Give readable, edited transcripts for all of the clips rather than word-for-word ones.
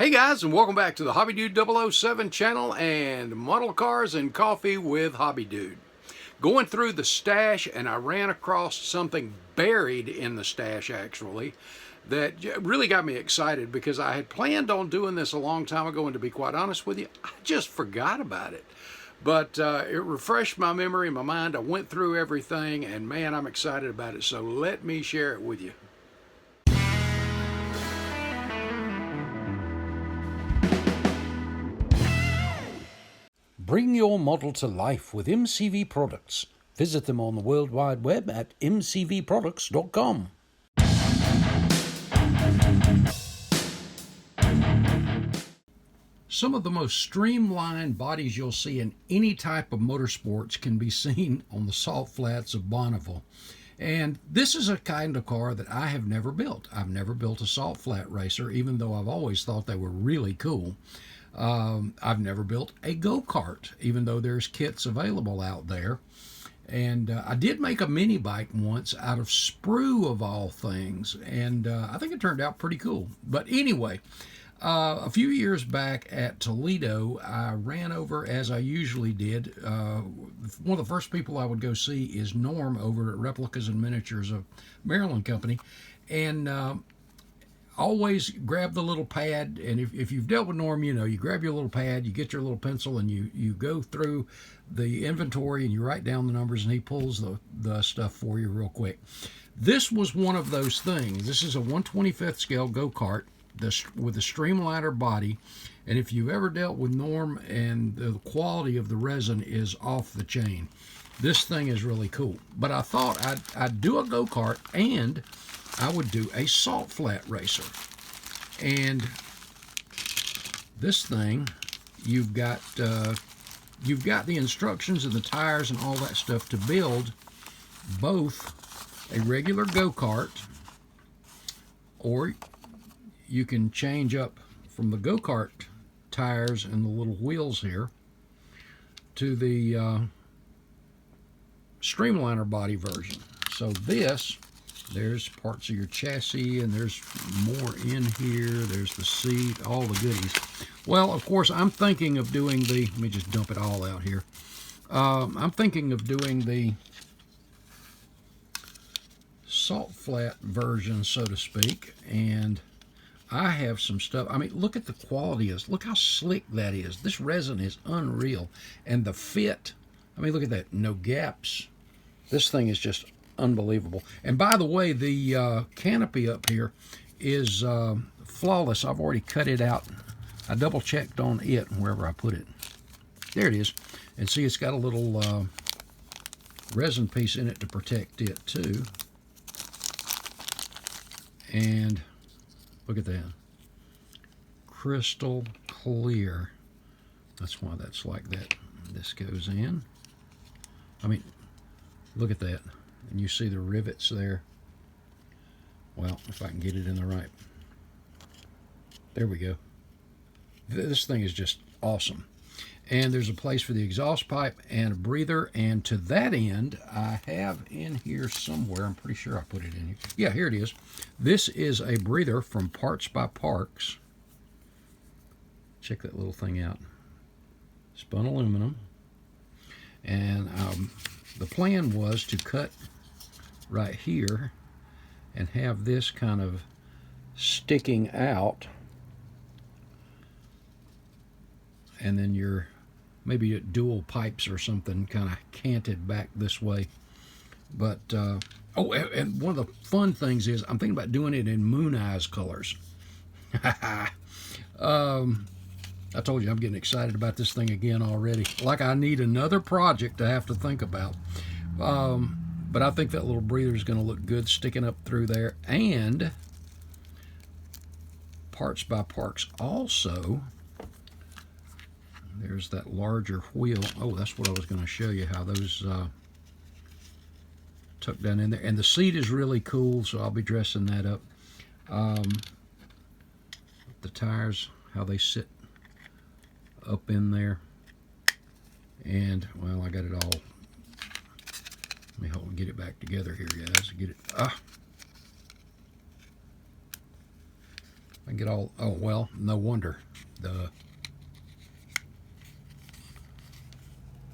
Hey guys, and welcome back to the Hobbydude 007 channel and Model Cars and Coffee with Hobbydude. Going through the stash, and I ran across something buried in the stash actually that really got me excited, because I had planned on doing this a long time ago, and to be quite honest with you, I just forgot about it. But it refreshed my memory, my mind. I went through everything, and man, I'm excited about it. So let me share it with you. Bring your model to life with MCV products. Visit them on the World Wide Web at mcvproducts.com. Some of the most streamlined bodies you'll see in any type of motorsports can be seen on the salt flats of Bonneville. And this is a kind of car that I have never built. I've never built a salt flat racer, even though I've always thought they were really cool. I've never built a go-kart, even though there's kits available out there. And I did make a mini bike once out of sprue of all things, and I think it turned out pretty cool. But anyway, a few years back at Toledo, I ran over, as I usually did. One of the first people I would go see is Norm over at Replicas and Miniatures of Maryland Company, and always grab the little pad. And if you've dealt with Norm, you know, you grab your little pad, you get your little pencil, and you go through the inventory and you write down the numbers, and he pulls the stuff for you real quick. This was one of those things. This is a 1/25th scale go-kart with a Streamlined body, and if you've ever dealt with Norm, and the quality of the resin is off the chain, this thing is really cool. But I thought I'd do a go-kart, and I would do a salt flat racer. And this thing, you've got the instructions and the tires and all that stuff to build both a regular go-kart, or you can change up from the go-kart tires and the little wheels here to the Streamlined body version. So there's parts of your chassis, and there's more in here. There's the seat, all the goodies. Well, of course, I'm thinking of doing let me just dump it all out here. I'm thinking of doing the salt flat version, so to speak, and I have some stuff. I mean, look at the quality. Look how slick that is. This resin is unreal. And the fit, I mean, look at that. No gaps. This thing is just unbelievable. And by the way, the canopy up here is flawless. I've already cut it out. I double checked on it wherever I put it. There it is. And see, it's got a little resin piece in it to protect it too. And look at that. Crystal clear. That's why that's like that. This goes in. I mean, look at that. And you see the rivets there. Well, if I can get it in the right. There we go. This thing is just awesome. And there's a place for the exhaust pipe and a breather. And to that end, I have in here somewhere, I'm pretty sure I put it in here. Yeah, here it is. This is a breather from Parts by Parks. Check that little thing out. Spun aluminum. And the plan was to cut right here and have this kind of sticking out, and then your maybe dual pipes or something kind of canted back this way. But oh, and one of the fun things is I'm thinking about doing it in Moon Eyes colors. I told you I'm getting excited about this thing again already. Like I need another project to have to think about. But I think that little breather is going to look good sticking up through there. And Parts by Parks also, there's that larger wheel. Oh, that's what I was going to show you, how those tuck down in there. And the seat is really cool, so I'll be dressing that up. The tires, how they sit up in there. And, well, I got it all. Let me get it back together here, guys. Get it. I get all, oh, well, no wonder.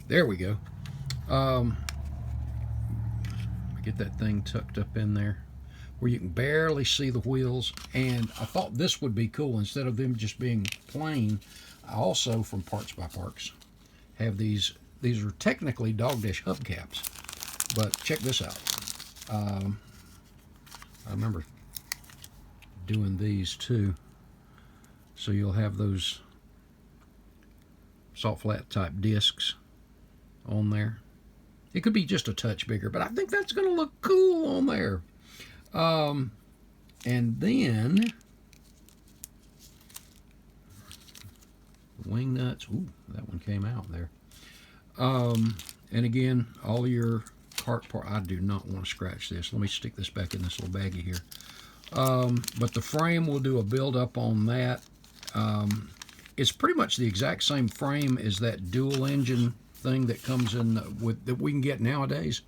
There we go. Get that thing tucked up in there where you can barely see the wheels. And I thought this would be cool. Instead of them just being plain, I also, from Parts by Parks, have these. These are technically dog dish hubcaps, but check this out. I remember doing these too. So you'll have those salt flat type discs on there. It could be just a touch bigger, but I think that's going to look cool on there. And then wing nuts. Ooh, that one came out there. And again, all your cart part. I do not want to scratch this. Let me stick this back in this little baggie here. But the frame, we'll do a build up on that. It's pretty much the exact same frame as that dual engine thing that comes in with that we can get nowadays.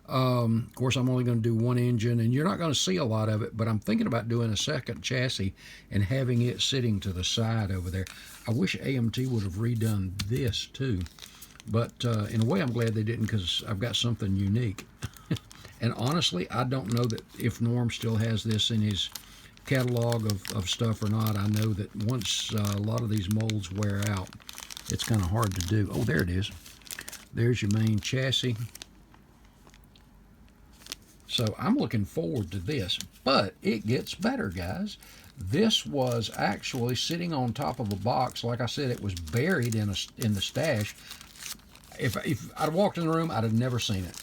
Of course, I'm only going to do one engine, and you're not going to see a lot of it, but I'm thinking about doing a second chassis and having it sitting to the side over there. I wish AMT would have redone this too, but in a way I'm glad they didn't, because I've got something unique. And honestly, I don't know that if Norm still has this in his catalog of stuff or not. I know that once a lot of these molds wear out, it's kind of hard to do. Oh, there it is. There's your main chassis. So I'm looking forward to this, but it gets better, guys. This was actually sitting on top of a box. Like I said, it was buried in the stash. If I'd walked in the room, I'd have never seen it.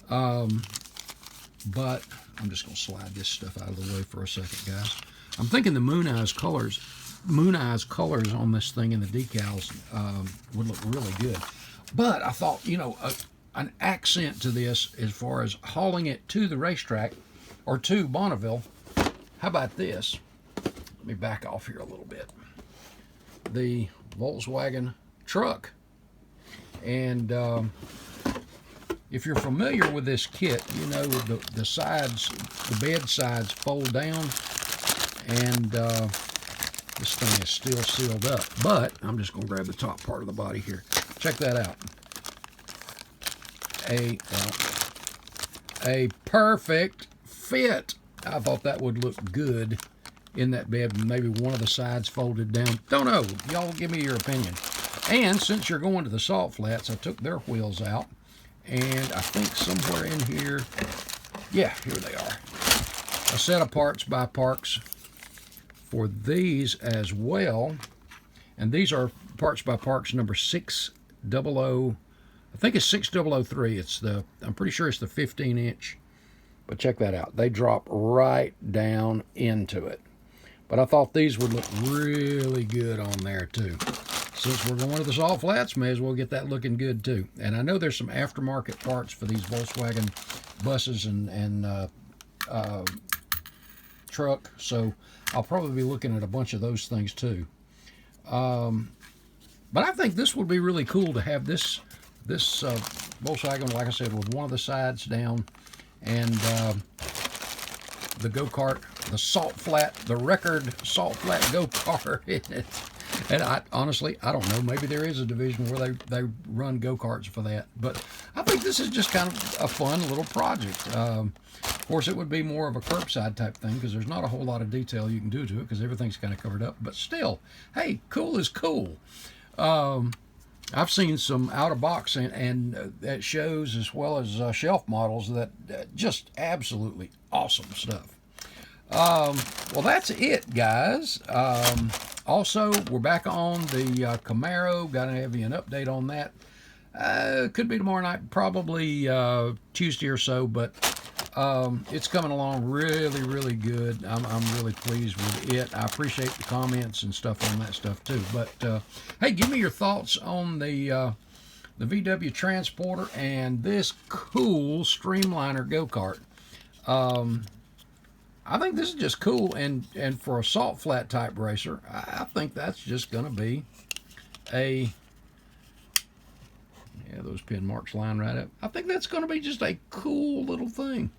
But I'm just going to slide this stuff out of the way for a second, guys. I'm thinking the moon eyes colors on this thing and the decals would look really good. But I thought, you know, an accent to this as far as hauling it to the racetrack or to Bonneville. How about this? Let me back off here a little bit. The Volkswagen truck. And if you're familiar with this kit, you know the sides, the bed sides fold down, and this thing is still sealed up. But I'm just going to grab the top part of the body here. Check that out. A perfect fit. I thought that would look good in that bed. Maybe one of the sides folded down. Don't know. Y'all give me your opinion. And since you're going to the salt flats, I took their wheels out. And I think somewhere in here, yeah, here they are. A set of Parts by Parks for these as well. And these are Parts by Parks number 600. I think it's 6003. I'm pretty sure it's the 15-inch. But check that out. They drop right down into it. But I thought these would look really good on there too. Since we're going to the salt flats, may as well get that looking good too. And I know there's some aftermarket parts for these Volkswagen buses and truck, so I'll probably be looking at a bunch of those things too. But I think this would be really cool to have this Volkswagen, like I said, with one of the sides down, and the Go-Kart, the salt flat, the record salt flat Go-Kart in it. And honestly, I don't know. Maybe there is a division where they run go-karts for that. But I think this is just kind of a fun little project. Of course, it would be more of a curbside type thing because there's not a whole lot of detail you can do to it because everything's kind of covered up. But still, hey, cool is cool. I've seen some out-of-box and at shows as well as shelf models that just absolutely awesome stuff. Well, that's it, guys. Also, we're back on the Camaro. Got to have you an update on that. Could be tomorrow night, probably Tuesday or so, but it's coming along really, really good. I'm really pleased with it. I appreciate the comments and stuff on that stuff too. But hey, give me your thoughts on the VW Transporter and this cool Streamliner go-kart. I think this is just cool, and for a salt flat type racer, I think that's just going to be yeah, those pin marks line right up. I think that's going to be just a cool little thing.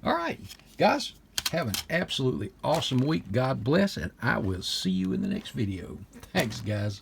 All right, guys, have an absolutely awesome week. God bless, and I will see you in the next video. Thanks, guys.